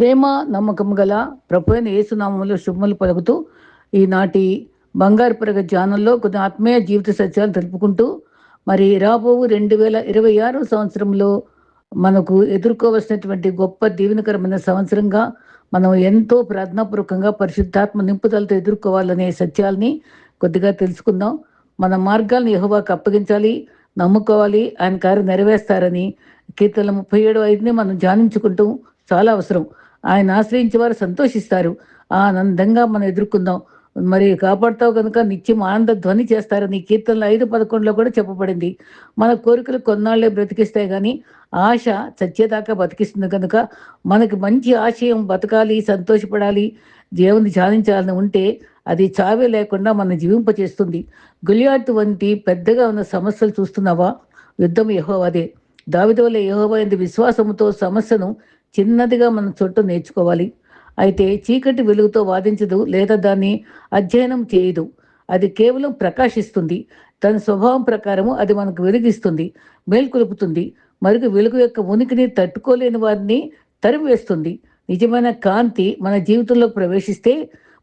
ప్రేమ నమ్మకం గల ప్రభువైన యేసునామములో శుభములు పలుకుతూ ఈనాటి బంగారు పరగ ధ్యానంలో కొన్ని ఆత్మీయ జీవిత సత్యాలు తెలుపుకుంటూ మరి రాబో 2026 సంవత్సరంలో మనకు ఎదుర్కోవలసినటువంటి గొప్ప దీవెనకరమైన సంవత్సరంగా మనం ఎంతో ప్రార్థనాపూర్వకంగా పరిశుద్ధాత్మ నింపుదలతో ఎదుర్కోవాలనే సత్యాల్ని కొద్దిగా తెలుసుకుందాం. మన మార్గాలను యెహోవాకు అప్పగించాలి, నమ్ముకోవాలి, ఆయన కార్యం నెరవేరుస్తారని కీర్తనల 37:5ని మనం ధ్యానించుకుంటూ చాలా అవసరం. ఆయన ఆశ్రయించే వారు సంతోషిస్తారు. ఆనందంగా మనం ఎదుర్కొందాం. మరి కాపాడుతావు కనుక నిత్యం ఆనంద ధ్వని చేస్తారని కీర్తనలు 5:11లో కూడా చెప్పబడింది. మన కోరికలు కొన్నాళ్లే బ్రతికిస్తాయి కానీ ఆశ చచ్చేదాకా బతికిస్తుంది కనుక మనకి మంచి ఆశయం బతకాలి, సంతోషపడాలి, దేవుని ధ్యానించాలని ఉంటే అది చావే లేకుండా మన జీవింపచేస్తుంది. గొలియాతు వంటి పెద్దగా ఉన్న సమస్యలు చూస్తున్నావా? యుద్ధం యెహోవాదే. దావీదు వలె యెహోవా యందు విశ్వాసముతో సమస్యను చిన్నదిగా మనం చుట్టూ నేర్చుకోవాలి. అయితే చీకటి వెలుగుతో వాదించదు లేదా దాన్ని అధ్యయనం చేయదు. అది కేవలం ప్రకాశిస్తుంది. తన స్వభావం ప్రకారము అది మనకు వెలిగిస్తుంది, మేల్కొలుపుతుంది. మరియు వెలుగు యొక్క ఉనికిని తట్టుకోలేని వారిని తరిమివేస్తుంది. నిజమైన కాంతి మన జీవితంలో ప్రవేశిస్తే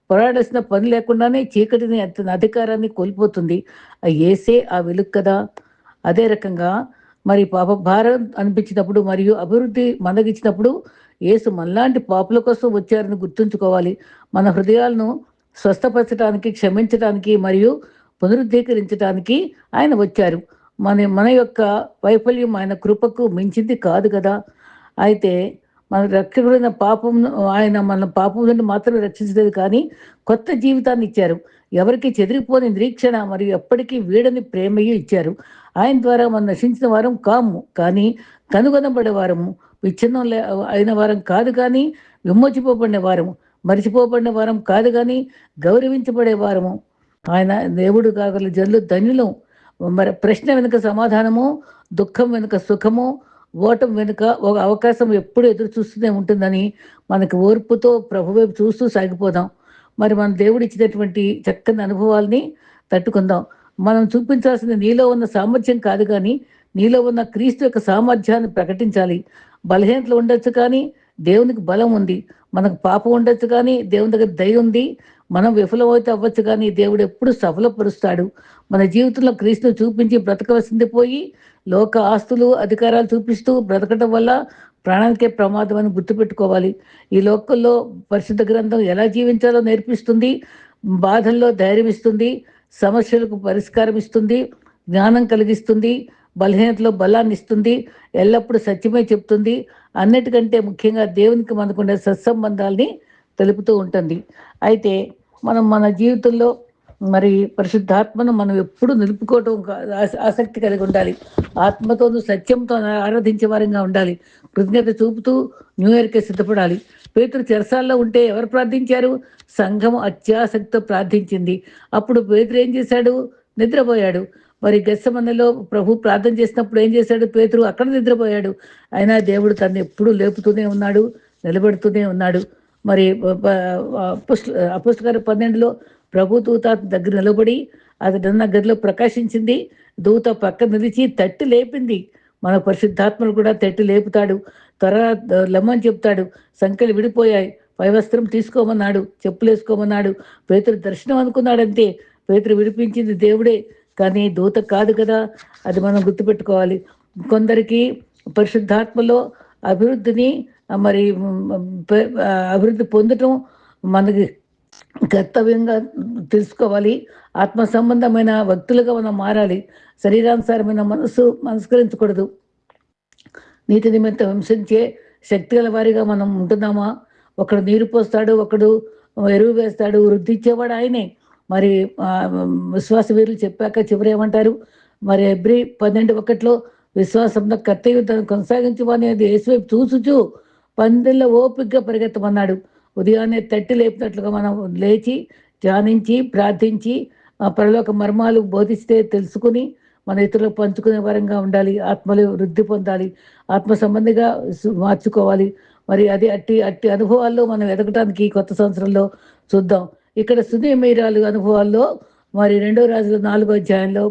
పోరాడాల్సిన పని లేకుండానే చీకటిని తన అధికారాన్ని కోల్పోతుంది. ఆ యేసే ఆ వెలుగు కదా. అదే రకంగా మరి పాప భారం అనిపించినప్పుడు మరియు అభివృద్ధి మందగించినప్పుడు యేసు మనలాంటి పాపుల కోసం వచ్చారని గుర్తుంచుకోవాలి. మన హృదయాలను స్వస్థపరచడానికి, క్షమించడానికి మరియు పునరుద్ధీకరించడానికి ఆయన వచ్చారు. మన యొక్క వైఫల్యం ఆయన కృపకు మించింది కాదు కదా. అయితే మన రక్షకుడైన పాపం ఆయన మన పాపం నుండి మాత్రమే రక్షించలేదు కానీ కొత్త జీవితాన్ని ఇచ్చారు. ఎవరికి చెదిరిపోని నిరీక్షణ మరియు ఎప్పటికీ వీడని ప్రేమయు ఇచ్చారు. ఆయన ద్వారా మనం నశించిన వారం కాము కానీ కనుగొనబడే వారము, విచ్ఛిన్నం అయిన వారం కాదు కానీ విమోచింపబడిన వారము, మరిచిపోబడిన వారం కాదు కానీ గౌరవించబడే వారము. ఆయన దేవుడు కాగల జనులు ధన్యులం. మరి ప్రశ్న వెనుక సమాధానము, దుఃఖం వెనుక సుఖము, ఓటం వెనుక ఒక అవకాశం ఎప్పుడు ఎదురు చూస్తూనే ఉంటుందని మనకు ఓర్పుతో ప్రభు వైపు చూస్తూ సాగిపోదాం. మరి మన దేవుడు ఇచ్చినటువంటి చక్కని అనుభవాల్ని తట్టుకుందాం. మనం చూపించాల్సిన నీలో ఉన్న సామర్థ్యం కాదు కానీ నీలో ఉన్న క్రీస్తు యొక్క సామర్థ్యాన్ని ప్రకటించాలి. బలహీనతలు ఉండొచ్చు కానీ దేవునికి బలం ఉంది. మనకు పాపం ఉండొచ్చు కానీ దేవుని దగ్గర దయ ఉంది. మనం విఫలమైతే అవ్వచ్చు కానీ దేవుడు ఎప్పుడు సఫలపరుస్తాడు. మన జీవితంలో క్రీస్తును చూపించి బ్రతకవలసింది పోయి లోక ఆస్తులు, అధికారాలు చూపిస్తూ బ్రతకటం వల్ల ప్రాణానికే ప్రమాదం అని గుర్తుపెట్టుకోవాలి. ఈ లోకంలో పరిశుద్ధ గ్రంథం ఎలా జీవించాలో నేర్పిస్తుంది, బాధల్లో ధైర్యం ఇస్తుంది, సమస్యలకు పరిష్కారం ఇస్తుంది, జ్ఞానం కలిగిస్తుంది, బలహీనతలో బలాన్ని ఇస్తుంది, ఎల్లప్పుడూ సత్యమే చెప్తుంది. అన్నిటికంటే ముఖ్యంగా దేవునికి మనకుండే సత్సంబంధాల్ని తెలుపుతూ ఉంటుంది. అయితే మనం మన జీవితంలో మరి పరిశుద్ధాత్మను మనం ఎప్పుడు నిలుపుకోవటం ఆసక్తి కలిగి ఉండాలి. ఆత్మతోనూ సత్యంతో ఆరాధించే వారంగా ఉండాలి. కృతజ్ఞత చూపుతూ న్యూ ఇయర్కి సిద్ధపడాలి. పేతురు చెరసాల్లో ఉంటే ఎవరు ప్రార్థించారు? సంఘం అత్యాసక్తితో ప్రార్థించింది. అప్పుడు పేతురు ఏం చేశాడు? నిద్రపోయాడు. మరి గెత్సేమనీలో ప్రభు ప్రార్థన చేసినప్పుడు ఏం చేశాడు? పేతురు అక్కడ నిద్రపోయాడు. అయినా దేవుడు తను ఎప్పుడు లేపుతూనే ఉన్నాడు, నిలబెడుతూనే ఉన్నాడు. మరి అపోస్తలుల 12లో ప్రభు దూత దగ్గర నిలబడి అతడున్న గదిలో ప్రకాశించింది. దూత పక్క నిలిచి తట్టి లేపింది. మన పరిశుద్ధాత్మలు కూడా తట్టి లేపుతాడు. త్వరగా లెమ్మని చెప్తాడు. సంఖ్యలు విడిపోయాయి, పై వస్త్రం తీసుకోమన్నాడు, చెప్పులు వేసుకోమన్నాడు. పేతురు దర్శనం అనుకున్నాడంతే. పేతురు విడిపించింది దేవుడే కానీ దూత కాదు కదా. అది మనం గుర్తుపెట్టుకోవాలి. కొందరికి పరిశుద్ధాత్మలో అభివృద్ధిని మరి అభివృద్ధి పొందటం మనకి కర్తవ్యంగా తెలుసుకోవాలి. ఆత్మ సంబంధమైన వ్యక్తులుగా మనం మారాలి. శరీరానుసారమైన మనస్కరించకూడదు. నీతి నిమిత్తం హింసించే శక్తి గల వారిగా మనం ఉంటున్నామా? ఒకడు నీరు పోస్తాడు, ఒకడు ఎరువు వేస్తాడు, వృద్ధి ఇచ్చేవాడు ఆయనే. మరి విశ్వాస వీరులు చెప్పాక చివరి ఏమంటారు? మరి ఎబ్రీ 12:1 విశ్వాసంలో కర్తవ్యం కొనసాగించమని యేసువైపు చూసుచూ పందెల్లో ఓపికగా పరిగెత్తమన్నాడు. ఉదయాన్నే తట్టి లేపినట్లుగా మనం లేచి ధ్యానించి ప్రార్థించి పరలోక మర్మాలు బోధిస్తే తెలుసుకుని మన ఇతరులకు పంచుకునే వరంగా ఉండాలి. ఆత్మలు వృద్ధి పొందాలి, ఆత్మ సంబంధిగా మార్చుకోవాలి. మరి అది అట్టి అనుభవాల్లో మనం ఎదగటానికి కొత్త సంవత్సరంలో చూద్దాం. ఇక్కడ సునేమీరాలు అనుభవాల్లో మరి 2 రాజుల 4వ అధ్యాయంలో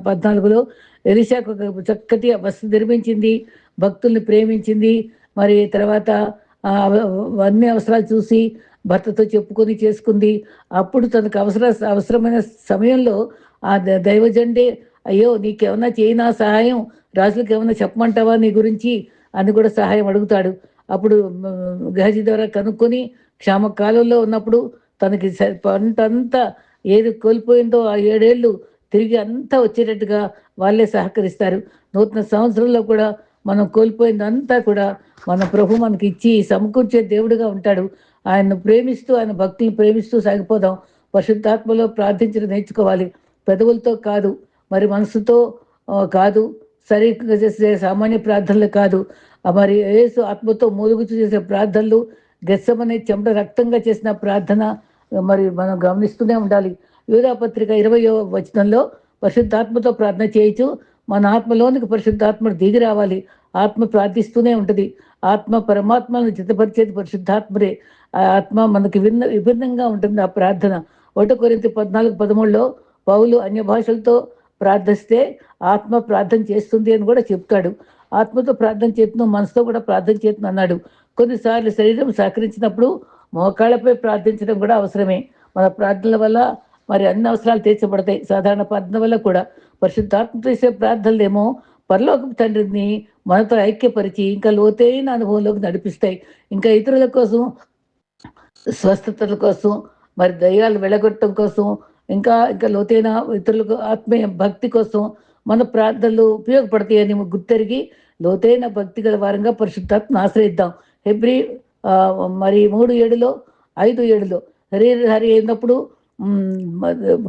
14లో ఎలీషాకు చక్కటి వస్త్రం నిర్మించింది, భక్తుల్ని ప్రేమించింది. మరి తర్వాత అన్ని అవసరాలు చూసి భర్తతో చెప్పుకొని చేసుకుంది. అప్పుడు తనకు అవసరమైన సమయంలో ఆ దైవజనుడే, "అయ్యో! నీకేమన్నా చేయనా సహాయం? రాజులకేమన్నా చెప్పమంటావా నీ గురించి?" అని కూడా సహాయం అడుగుతాడు. అప్పుడు గేహజీ ద్వారా కనుక్కొని క్షామకాలంలో ఉన్నప్పుడు తనకి పంటంతా ఏది కోల్పోయిందో ఆ 7 ఏళ్ళు తిరిగి అంతా వచ్చేటట్టుగా వాళ్ళే సహకరిస్తారు. నూతన సంవత్సరంలో కూడా మనం కోల్పోయిందంతా కూడా మన ప్రభు మనకిచ్చి సమకూర్చే దేవుడుగా ఉంటాడు. ఆయన్ను ప్రేమిస్తూ, ఆయన భక్తిని ప్రేమిస్తూ సాగిపోదాం. పరిశుద్ధాత్మలో ప్రార్థించడం నేర్చుకోవాలి. పెదవులతో కాదు, మరి మనసుతో కాదు, సరిగ్గా చేసే సామాన్య ప్రార్థనలు కాదు. మరి యేసు ఆత్మతో మూలుగుచూ చేసే ప్రార్థనలు, గెత్సెమనే చెమట రక్తంగా చేసిన ప్రార్థన మరి మనం గమనిస్తూనే ఉండాలి. యూదా పత్రిక 20వ వచనంలో పరిశుద్ధాత్మతో ప్రార్థన చేయొచ్చు. మన ఆత్మలోనికి పరిశుద్ధాత్ముడు దిగి రావాలి. ఆత్మ ప్రార్థిస్తూనే ఉంటుంది. ఆత్మ పరమాత్మను చిత్తపరిచేది పరిశుద్ధాత్మరే. ఆ ఆత్మ మనకి విభిన్నంగా ఉంటుంది ఆ ప్రార్థన. 1 కొరింథీ 14:13లో పౌలు అన్య భాషలతో ప్రార్థిస్తే ఆత్మ ప్రార్థన చేస్తుంది అని కూడా చెప్తాడు. ఆత్మతో ప్రార్థన చేతును, మనసుతో కూడా ప్రార్థన చేతును అన్నాడు. కొన్నిసార్లు శరీరం సహకరించినప్పుడు మోకాళ్ళపై ప్రార్థించడం కూడా అవసరమే. మన ప్రార్థనల వల్ల మరి అన్ని అవసరాలు తీర్చబడతాయి. సాధారణ ప్రార్థన వల్ల కూడా. పరిశుద్ధాత్మ చేసే ప్రార్థనలేమో పరలోకపు తండ్రిని మనతో ఐక్యపరిచి ఇంకా లోతైన అనుభవంలోకి నడిపిస్తాయి. ఇంకా ఇతరుల కోసం, స్వస్థతల కోసం, మరి దయ్యాలు వెళ్ళగొట్టడం కోసం, ఇంకా ఇంకా లోతైన ఇతరులకు ఆత్మీయ భక్తి కోసం మన ప్రార్థనలు ఉపయోగపడతాయని గుర్తెరిగి లోతైన భక్తి గల వారంగా పరిశుద్ధాత్మను ఆశ్రయిద్దాం. హెబ్రీ మరి 3:7లో 5:7లో హరి అయినప్పుడు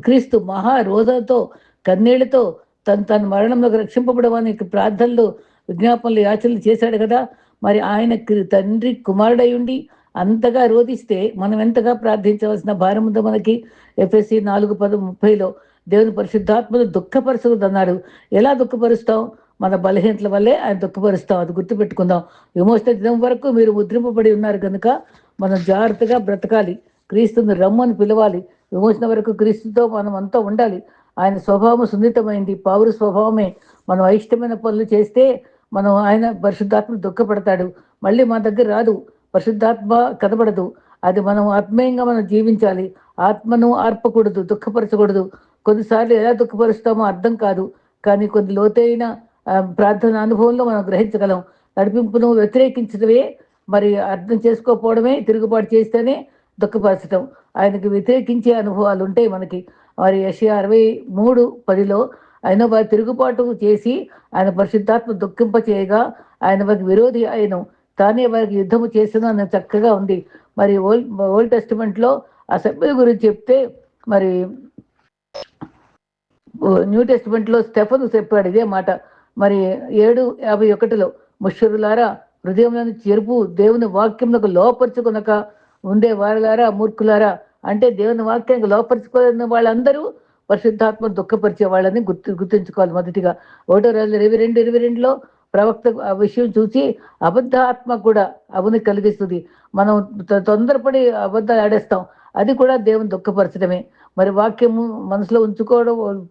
క్రీస్తు మహా రోదనతో కన్నీళ్లతో తన మరణంలోకి రక్షింపబడడానికి ప్రార్థనలు, విజ్ఞాపనలు, యాచనలు చేశాడు కదా. మరి ఆయన తండ్రి కుమారుడై ఉండి అంతగా రోధిస్తే మనం ఎంతగా ప్రార్థించవలసిన భారం ఉందో మనకి. ఎఫెసీ 4:30లో దేవుని పరిశుద్ధాత్మను దుఃఖపరచకూడదన్నాడు. ఎలా దుఃఖపరుస్తాం? మన బలహీనతల వల్లే ఆయన దుఃఖపరుస్తాం. అది గుర్తుపెట్టుకుందాం. విమోచన దినం వరకు మీరు ముద్రింపబడి ఉన్నారు కనుక మనం జాగ్రత్తగా బ్రతకాలి. క్రీస్తుని రమ్మని పిలవాలి. విమోచన వరకు క్రీస్తుతో మనం అంతా ఉండాలి. ఆయన స్వభావం సున్నితమైంది, పౌరు స్వభావమే. మనం అయిష్టమైన పనులు చేస్తే మనం ఆయన పరిశుద్ధాత్మ దుఃఖపడతాడు. మళ్ళీ మన దగ్గర రాదు. పరిశుద్ధాత్మ కనబడదు. అది మనం ఆత్మీయంగా మనం జీవించాలి. ఆత్మను ఆర్పకూడదు, దుఃఖపరచకూడదు. కొన్నిసార్లు ఎలా దుఃఖపరుస్తామో అర్థం కాదు. కానీ కొన్ని లోతైన ప్రార్థన అనుభవంలో మనం గ్రహించగలం. నడిపింపును వ్యతిరేకించడమే, మరి అర్థం చేసుకోకపోవడమే, తిరుగుబాటు చేస్తేనే దుఃఖపరచడం. ఆయనకి వ్యతిరేకించే అనుభవాలు ఉంటాయి మనకి. మరి యెషయా 63:10లో ఆయన వారి తిరుగుబాటు చేసి ఆయన పరిశుద్ధాత్మ దుఃఖింప చేయగా ఆయన వారికి విరోధి ఆయన, తానే వారికి యుద్ధము చేసిన అని చక్కగా ఉంది. మరి ఓల్డ్ టెస్టిమెంట్లో ఆ సభ్యుల గురించి చెప్తే, మరి న్యూ టెస్టిమెంట్లో స్టెఫను చెప్పాడు ఇదే మాట. మరి 7:51లో ముష్కరులారా, హృదయంలోని చెరుపు దేవుని వాక్యములకు లోపరుచుకొనక ఉండే వారిలారా, మూర్ఖులారా, అంటే దేవుని వాక్యానికి లోపరుచుకోని వాళ్ళందరూ పరిశుద్ధాత్మ దుఃఖపరిచే వాళ్ళని గుర్తుంచుకోవాలి. మొదటిగా 1 రాజులు 22:22లో ప్రవక్త ఆ విషయం చూసి అబద్ధ ఆత్మ కూడా అవుని కలిగిస్తుంది. మనం తొందరపడి అబద్ధాలు ఆడేస్తాం. అది కూడా దేవుని దుఃఖపరచడమే. మరి వాక్యము మనసులో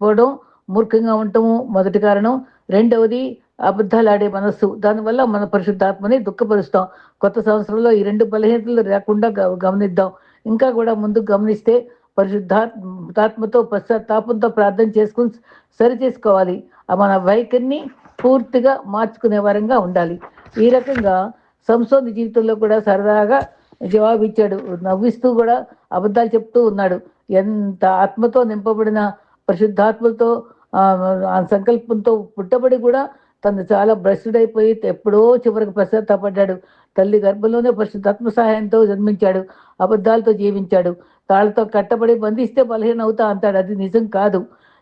పోవడం, మూర్ఖంగా ఉండటము మొదటి కారణం. రెండవది అబద్ధాలు ఆడే మనస్సు. దానివల్ల మన పరిశుద్ధాత్మని దుఃఖపరుస్తాం. కొత్త సంవత్సరంలో ఈ 2 బలహీనతలు లేకుండా గమనిద్దాం. ఇంకా కూడా ముందుకు గమనిస్తే పరిశుద్ధాత్మతో పశ్చాత్తాపంతో ప్రార్థన చేసుకుని సరి చేసుకోవాలి. మన వైఖరిని పూర్తిగా మార్చుకునే వారంగా ఉండాలి. ఈ రకంగా సంసోను జీవితంలో కూడా సరదాగా జవాబిచ్చాడు. నవ్విస్తూ కూడా అబద్ధాలు చెప్తూ ఉన్నాడు. ఎంత ఆత్మతో నింపబడిన పరిశుద్ధాత్మతో సంకల్పంతో పుట్టబడి కూడా తను చాలా భ్రష్టుడు అయిపోయి ఎప్పుడో చివరికి పశ్చాత్తాపడ్డాడు. తల్లి గర్భంలోనే పరిశుద్ధాత్మ సహాయంతో జన్మించాడు. అబద్ధాలతో జీవించాడు. తాళ్ళతో కట్టబడి బంధిస్తే బలహీన అవుతా అంటాడు. అది నిజం కాదు.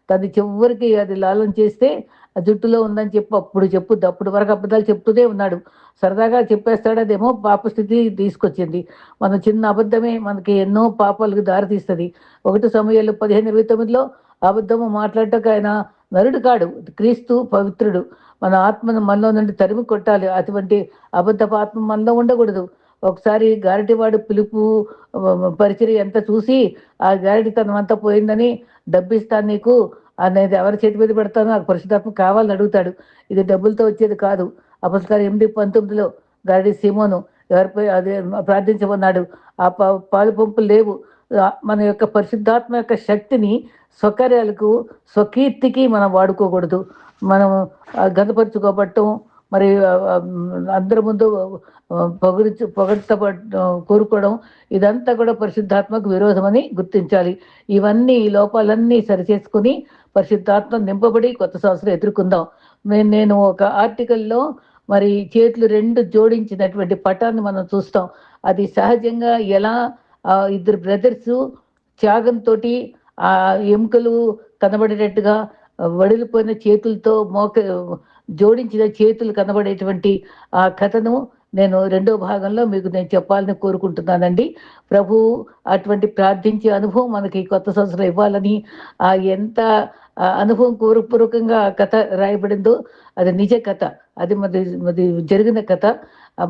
తను చివరికి అది లాలన చేస్తే ఆ జుట్టులో ఉందని అప్పుడు చెప్పుద్ది. అప్పుడు వరకు అబద్ధాలు చెప్తూనే ఉన్నాడు. సరదాగా చెప్పేస్తాడు. అదేమో పాపస్థితి తీసుకొచ్చింది. మన చిన్న అబద్ధమే మనకి ఎన్నో పాపాలకు దారితీస్తుంది. 1 సమూయేలు 15:29లో అబద్ధము మాట్లాడటకు ఆయన నరుడు కాడు, క్రీస్తు పవిత్రుడు. మన ఆత్మను మనలో నుండి తరిమి కొట్టాలి. అటువంటి అబద్ధపు ఆత్మ మనలో ఉండకూడదు. ఒకసారి గారటివాడు పిలుపు పరిచర్య ఎంత చూసి ఆ గారటితనం అంతా పోయిందని, డబ్బిస్తాను నీకు అనేది ఎవరి చేతి మీద పెడతానో నాకు పరిశుద్ధాత్మ కావాలని అడుగుతాడు. ఇది డబ్బులతో వచ్చేది కాదు. అపొస్తలుల 8:19లో గారడి సీమోను ఎవరిపై అదే ప్రార్థించమన్నాడు. ఆ పాలు పంపులు లేవు. మన యొక్క పరిశుద్ధాత్మ యొక్క శక్తిని స్వకార్యాలకు, స్వకీర్తికి మనం వాడుకోకూడదు. మనం గతపరుచుకోబట్టం, మరి అందరి ముందు పొగడ్త కోరుకోవడం, ఇదంతా కూడా పరిశుద్ధాత్మకు విరోధమని గుర్తించాలి. ఇవన్నీ లోపాలన్నీ సరిచేసుకుని పరిశుద్ధాత్మ నింపబడి కొత్త సంవత్సరం ఎదుర్కొందాం. నేను ఒక ఆర్టికల్లో మరి చేతులు రెండు జోడించినటువంటి పటాన్ని మనం చూస్తాం. అది సహజంగా ఎలా ఇద్దరు బ్రదర్స్ త్యాగంతో ఆ ఎముకలు కనబడేటట్టుగా వడిలిపోయిన చేతులతో జోడించిన చేతులు కనబడేటువంటి ఆ కథను నేను రెండో భాగంలో మీకు నేను చెప్పాలని కోరుకుంటున్నానండి. ప్రభు అటువంటి ప్రార్థించే అనుభవం మనకి కొత్త సంవత్సరం ఇవ్వాలని, ఎంత అనుభవం పూర్వకంగా కథ రాయబడిందో అది నిజ కథ, అది మరి జరిగిన కథ.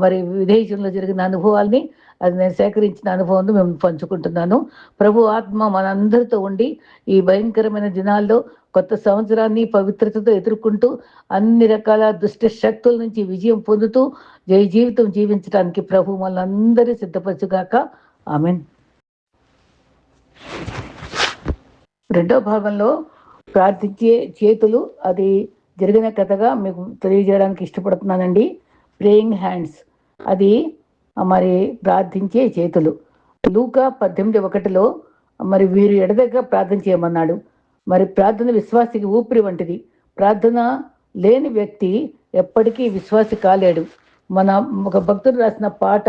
మరి విదేశంలో జరిగిన అనుభవాల్ని, అది నేను సేకరించిన అనుభవాన్ని మేము పంచుకుంటున్నాను. ప్రభు ఆత్మ మనందరితో ఉండి ఈ భయంకరమైన దినాల్లో కొత్త సంవత్సరాన్ని పవిత్రతతో ఎదుర్కొంటూ అన్ని రకాల దుష్ట శక్తుల నుంచి విజయం పొందుతూ జయ జీవితం జీవించడానికి ప్రభు మనందరి సిద్ధపరచుగాక. ఆమేన్. రెండో భాగంలో ప్రార్థించే చేతులు, అది జరిగిన కథగా మీకు తెలియజేయడానికి ఇష్టపడుతున్నానండి. ప్రేయింగ్ హ్యాండ్స్, అది మరి ప్రార్థించే చేతులు. లూకా 18:1 మరి వీరు ఎడదగ్గ ప్రార్థన చేయమన్నాడు. మరి ప్రార్థన విశ్వాసికి ఊపిరి వంటిది. ప్రార్థన లేని వ్యక్తి ఎప్పటికీ విశ్వాసి కాలేడు. మన ఒక భక్తుడు రాసిన పాట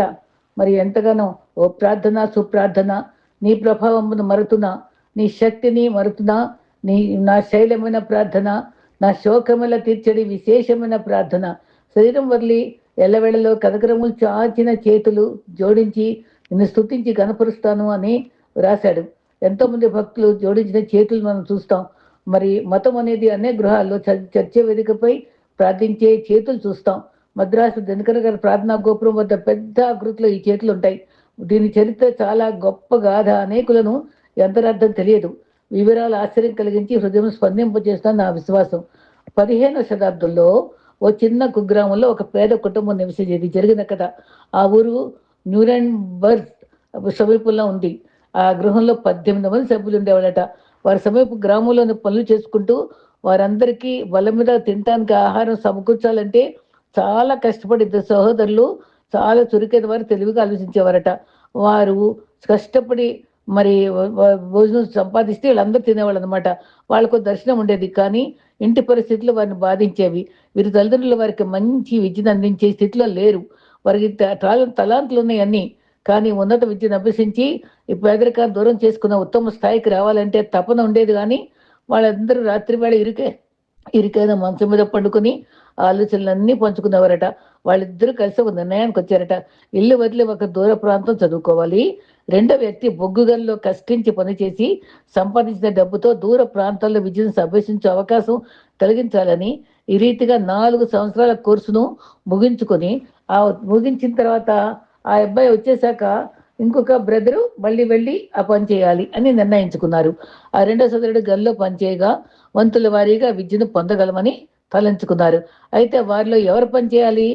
మరి ఎంతగానో, ఓ ప్రార్థన సుప్రార్థన, నీ ప్రభావమును మరుతున్నా, నీ శక్తిని మరుతున్నా, నా శైలమైన ప్రార్థన, నా శోకముల తీర్చడి విశేషమైన ప్రార్థన, శరీరం వదిలి ఎల్లవేళలో కనకరములు చాచిన చేతులు జోడించి నిన్ను స్తుతించి కనపరుస్తాను అని రాశాడు. ఎంతో మంది భక్తులు జోడించిన చేతులు మనం చూస్తాం. మరి మతం అనేది అనే గృహాల్లో చర్చ వేదికపై ప్రార్థించే చేతులు చూస్తాం. మద్రాసు దినకర్ గారి ప్రార్థనా గోపురం వద్ద పెద్ద ఆకృతిలో ఈ చేతులు ఉంటాయి. దీని చరిత్ర చాలా గొప్ప గాథ, అనేకులను ఎంతరర్థం తెలియదు. వివరాలు ఆశ్చర్యం కలిగించి హృదయం స్పందింపజేస్తాను నా విశ్వాసం. 15వ శతాబ్దంలో ఓ చిన్న కుగ్రామంలో ఒక పేద కుటుంబం నివసించేది. జరిగిన కథ. ఆ ఊరు న్యూరెంబర్గ్ సమీపంలో ఉంది. ఆ గృహంలో 18 మంది సభ్యులు ఉండేవాళ్ళట. వారి సమీప గ్రామంలోని పనులు చేసుకుంటూ వారందరికీ వాళ్ళ మీద తినటానికి ఆహారం సమకూర్చాలంటే చాలా కష్టపడి ఇద్దరు సహోదరులు చాలా చురుకైన వారు తెలివిగా ఆలోచించేవారట. వారు కష్టపడి మరి భోజనం సంపాదిస్తే వీళ్ళందరూ తినేవాళ్ళు అనమాట. వాళ్ళకు దర్శనం ఉండేది, కానీ ఇంటి పరిస్థితులు వారిని బాధించేవి. వీరి తల్లిదండ్రులు వారికి మంచి విద్యను అందించే స్థితిలో లేరు. వారికి తలాంతులు ఉన్నాయి అన్నీ, కానీ ఉన్నత విద్యను అభ్యసించి ఈ పేదరికాన్ని దూరం చేసుకున్న ఉత్తమ స్థాయికి రావాలంటే తపన ఉండేది. కానీ వాళ్ళందరూ రాత్రి వేళ ఇరికైన మంచం మీద పండుకొని ఆలోచనలన్నీ పంచుకునేవారట. వాళ్ళిద్దరూ కలిసి ఒక నిర్ణయానికి వచ్చారట. ఇల్లు వదిలి ఒక దూర ప్రాంతం చదువుకోవాలి. రెండో వ్యక్తి బొగ్గుగల్లో కష్టించి పనిచేసి సంపాదించిన డబ్బుతో దూర ప్రాంతాల్లో విద్యను అభ్యసించే అవకాశం కలిగించాలని ఈ రీతిగా 4 సంవత్సరాల కోర్సును ముగించిన తర్వాత ఆ అబ్బాయి వచ్చేసాక ఇంకొక బ్రదరు మళ్ళీ వెళ్ళి ఆ పని చేయాలి అని నిర్ణయించుకున్నారు. ఆ రెండో సోదరుడు గల్లో పనిచేయగా వంతుల వారీగా విద్యను పొందగలమని తలంచుకున్నారు. అయితే వారిలో ఎవరు పని చేయాలి,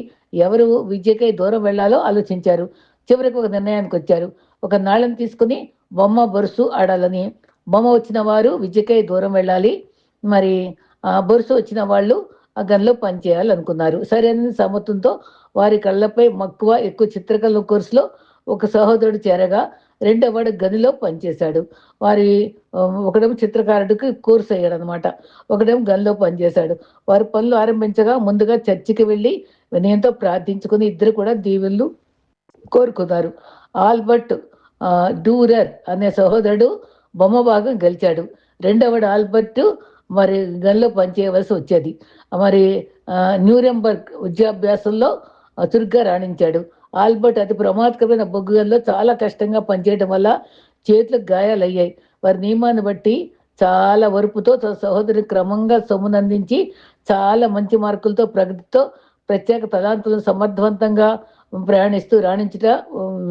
ఎవరు విద్యకై దూరం వెళ్లాలో ఆలోచించారు. చివరికి ఒక నిర్ణయానికి వచ్చారు. ఒక నాళం తీసుకుని బొమ్మ బొరుసు ఆడాలని. బొమ్మ వచ్చిన వారు విద్యకై దూరం వెళ్ళాలి, మరి బొరుసు వచ్చిన వాళ్ళు ఆ గన్లో పనిచేయాలనుకున్నారు. సరైన సమ్మతంతో వారి కళ్ళపై మక్కువ ఎక్కువ చిత్రకళ కోర్సులో ఒక సహోదరుడు చేరగా రెండోవాడు గనిలో పనిచేశాడు. ఒకడేమో చిత్రకారుడికి కోర్సు అయ్యాడు అనమాట, ఒకడేమో గనిలో పనిచేశాడు. వారి పనులు ఆరంభించగా ముందుగా చర్చికి వెళ్ళి వినయంతో ప్రార్థించుకుని ఇద్దరు కూడా దీవెనలు కోరుకున్నారు. ఆల్బర్ట్ డూరర్ అనే సహోదరుడు బొమ్మ భాగం గెలిచాడు. రెండవడు ఆల్బర్ట్ మరి గనిలో పనిచేయవలసి వచ్చేది. మరి న్యూరెంబర్గ్ విద్యాభ్యాసంలో చురుగ్గా రాణించాడు. ఆల్బర్ట్ అతి ప్రమాదకరమైన బొగ్గు గనిలో చాలా కష్టంగా పనిచేయడం వల్ల చేతులకు గాయాలయ్యాయి. వారి నియమాన్ని బట్టి చాలా వరుపుతో సహోదరుని క్రమంగా సొమ్మునందించి చాలా మంచి మార్కులతో ప్రగతితో ప్రత్యేక తలాంతులను సమర్థవంతంగా ప్రయాణిస్తూ రాణించుట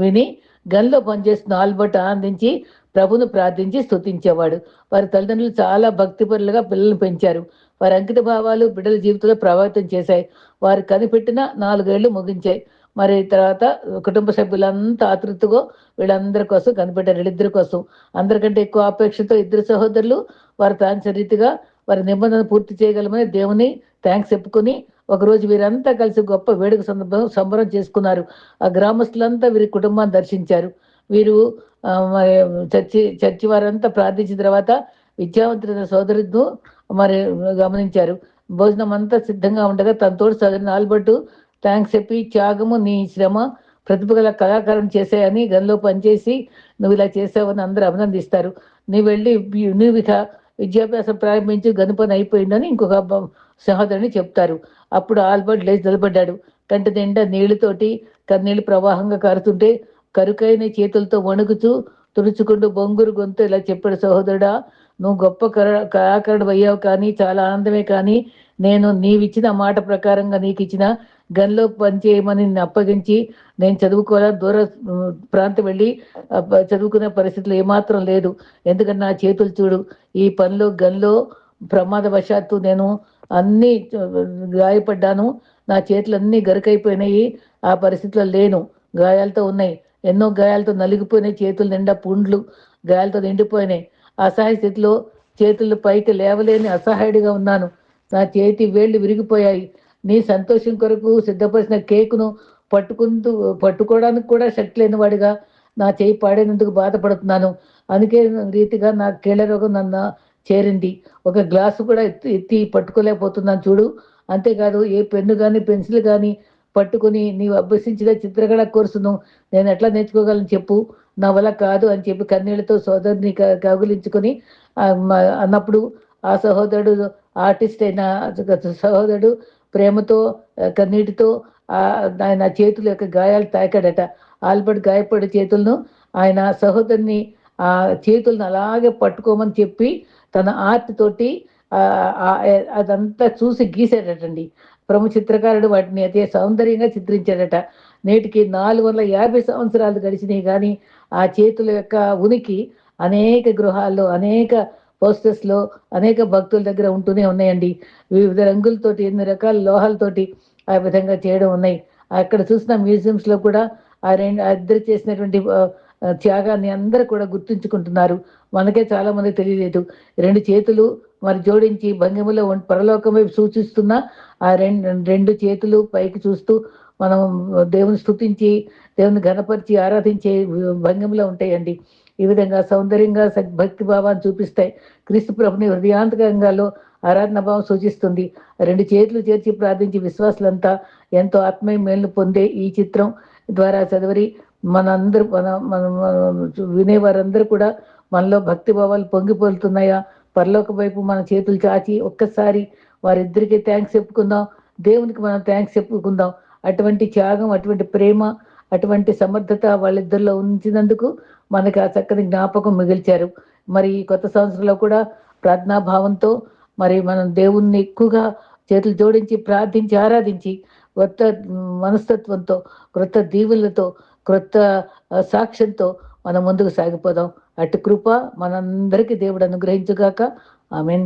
విని గనిలో పనిచేస్తున్న ఆల్బర్ట్ ఆనందించి ప్రభును ప్రార్థించి స్తుతించేవాడు. వారి తల్లిదండ్రులు చాలా భక్తిపరులుగా పిల్లలను పెంచారు. వారి అంకిత భావాలు బిడ్డల జీవితంలో ప్రభావితం చేశాయి. వారు కనిపెట్టిన 4 ఏళ్లు ముగించాయి. మరి తర్వాత కుటుంబ సభ్యులంతా ఆతృతగా వీళ్ళందరి కోసం కనిపెట్టారు, వీళ్ళిద్దరి కోసం. అందరికంటే ఎక్కువ అపేక్షతో ఇద్దరు సహోదరులు వారి తాంచిన రీతిగా వారి నిబంధన పూర్తి చేయగలమని దేవుని థ్యాంక్స్ చెప్పుకొని ఒకరోజు వీరంతా కలిసి గొప్ప వేడుక సంబరం చేసుకున్నారు. ఆ గ్రామస్తులంతా వీరి కుటుంబాన్ని దర్శించారు. వీరు మరి చర్చి వారంతా ప్రార్థించిన తర్వాత విద్యావంతులైన సోదరుడు మరి గమనించారు. భోజనం అంతా సిద్ధంగా ఉండగా తన తోడు సోదరుని ఆల్బర్టు థ్యాంక్స్ చెప్పి, త్యాగము నీ శ్రమ ప్రతిభ గల కళాకారం చేశాయని, గనిలో పనిచేసి నువ్వు ఇలా చేసావని అందరూ అభినందిస్తారు. నువ్వు వెళ్ళి నువ్వు ఇక విద్యాభ్యాసం ప్రారంభించి గని పని అయిపోయిందని ఇంకొక సహోదరుని చెప్తారు. అప్పుడు ఆల్బర్ట్ లేచి నిలబడ్డాడు. కంటి నిండా నీళ్లతోటి కన్నీళ్లు ప్రవాహంగా కారుతుంటే కరుకైన చేతులతో వణుకుతూ తుడుచుకుంటూ బొంగురు గొంతు ఇలా చెప్పాడు, సహోదరుడా, నువ్వు గొప్ప కళాకారుడు అయ్యావు, కానీ చాలా ఆనందమే. కానీ నేను నీవిచ్చిన మాట ప్రకారంగా నీకు ఇచ్చిన గనిలో పనిచేయమని నిన్ను అప్పగించి నేను చదువుకోవాలని దూర ప్రాంతం వెళ్ళి చదువుకునే పరిస్థితులు ఏమాత్రం లేదు. ఎందుకంటే నా చేతులు చూడు, ఈ పనిలో గనిలో ప్రమాదవశాత్తు నేను అన్నీ గాయపడ్డాను. నా చేతులు అన్నీ గరుకైపోయినాయి. ఆ పరిస్థితిలో లేను, గాయాలతో ఉన్నాయి. ఎన్నో గాయాలతో నలిగిపోయినాయి, చేతులు నిండా పుండ్లు గాయాలతో నిండిపోయినాయి. అసహాయ స్థితిలో చేతులు పైకి లేవలేని అసహాయుడిగా ఉన్నాను. నా చేతి వేళ్ళు విరిగిపోయాయి. నీ సంతోషం కొరకు సిద్ధపరిచిన కేకును పట్టుకోవడానికి కూడా శక్తి లేని వాడిగా నా చేయి పాడేందుకు బాధపడుతున్నాను. అందుకే రీతిగా నా కీళ్ళ రోగం నన్ను చేరింది. ఒక గ్లాసు కూడా ఎత్తి పట్టుకోలేకపోతున్నాను చూడు. అంతేకాదు ఏ పెన్ను కానీ పెన్సిల్ కానీ పట్టుకుని నీవు అభ్యసించిన చిత్రకళ కోర్సును నేను ఎట్లా నేర్చుకోగలను చెప్పు, నా వల్ల కాదు అని చెప్పి కన్నీళ్లతో సోదరుని కౌగిలించుకొని అన్నప్పుడు ఆ సహోదరుడు ఆర్టిస్ట్ అయిన సహోదరుడు ప్రేమతో కన్నీటితో ఆయన చేతుల యొక్క గాయాలు తాకాడట. ఆల్బర్ట్ గాయపడే చేతులను ఆయన సహోదరుని ఆ చేతులను అలాగే పట్టుకోమని చెప్పి తన ఆర్ట్ తోటి అదంతా చూసి గీసాడటండి. ప్రముఖ చిత్రకారుడు వాటిని అతి సౌందర్యంగా చిత్రించాడట. నేటికి 450 సంవత్సరాలు గడిచినాయి, కానీ ఆ చేతుల యొక్క ఉనికి అనేక గృహాల్లో, అనేక పోస్టర్స్లో, అనేక భక్తుల దగ్గర ఉంటూనే ఉన్నాయండి. వివిధ రంగులతోటి, ఎన్ని రకాల లోహాలతోటి ఆ విధంగా చేయడం ఉన్నాయి. అక్కడ చూసిన మ్యూజియంస్లో కూడా ఇద్దరు చేసినటువంటి త్యాగాన్ని అందరూ కూడా గుర్తుంచుకుంటున్నారు. మనకే చాలా మంది తెలియలేదు. రెండు చేతులు మరి జోడించి భంగిమలో పరలోకం వైపు సూచిస్తున్న ఆ రెండు చేతులు పైకి చూస్తూ మనం దేవుని స్తుతించి, దేవుని ఘనపరిచి ఆరాధించే భంగిమలో ఉంటాయండి. ఈ విధంగా సౌందర్యంగా భక్తి భావాన్ని చూపిస్తాయి. క్రీస్తు ప్రభుని హృదయాంతకంగాలో ఆరాధన భావం సూచిస్తుంది. రెండు చేతులు చేర్చి ప్రార్థించి విశ్వాసులంతా ఎంతో ఆత్మీయ మేలు పొందే ఈ చిత్రం ద్వారా చదివి మనందరూ మన వినేవారందరూ కూడా మనలో భక్తి భావాలు పొంగిపోతున్నాయా, పరలోక వైపు మన చేతులు చాచి ఒక్కసారి వారిద్దరికీ థ్యాంక్స్ చెప్పుకుందాం, దేవునికి మనం థ్యాంక్స్ చెప్పుకుందాం. అటువంటి త్యాగం, అటువంటి ప్రేమ, అటువంటి సమర్థత వాళ్ళిద్దరిలో ఉంచినందుకు మనకి ఆ చక్కని జ్ఞాపకం మిగిల్చారు. మరి ఈ కొత్త సంవత్సరంలో కూడా ప్రార్థనా భావంతో మరి మనం దేవుణ్ణి ఎక్కువగా చేతులు జోడించి ప్రార్థించి ఆరాధించి కొత్త మనస్తత్వంతో, క్రొత్త దీవులతో, క్రొత్త సాక్ష్యంతో మనం ముందుకు సాగిపోదాం. అటు కృప మనందరికీ దేవుడు అనుగ్రహించుగాక. ఆమేన్.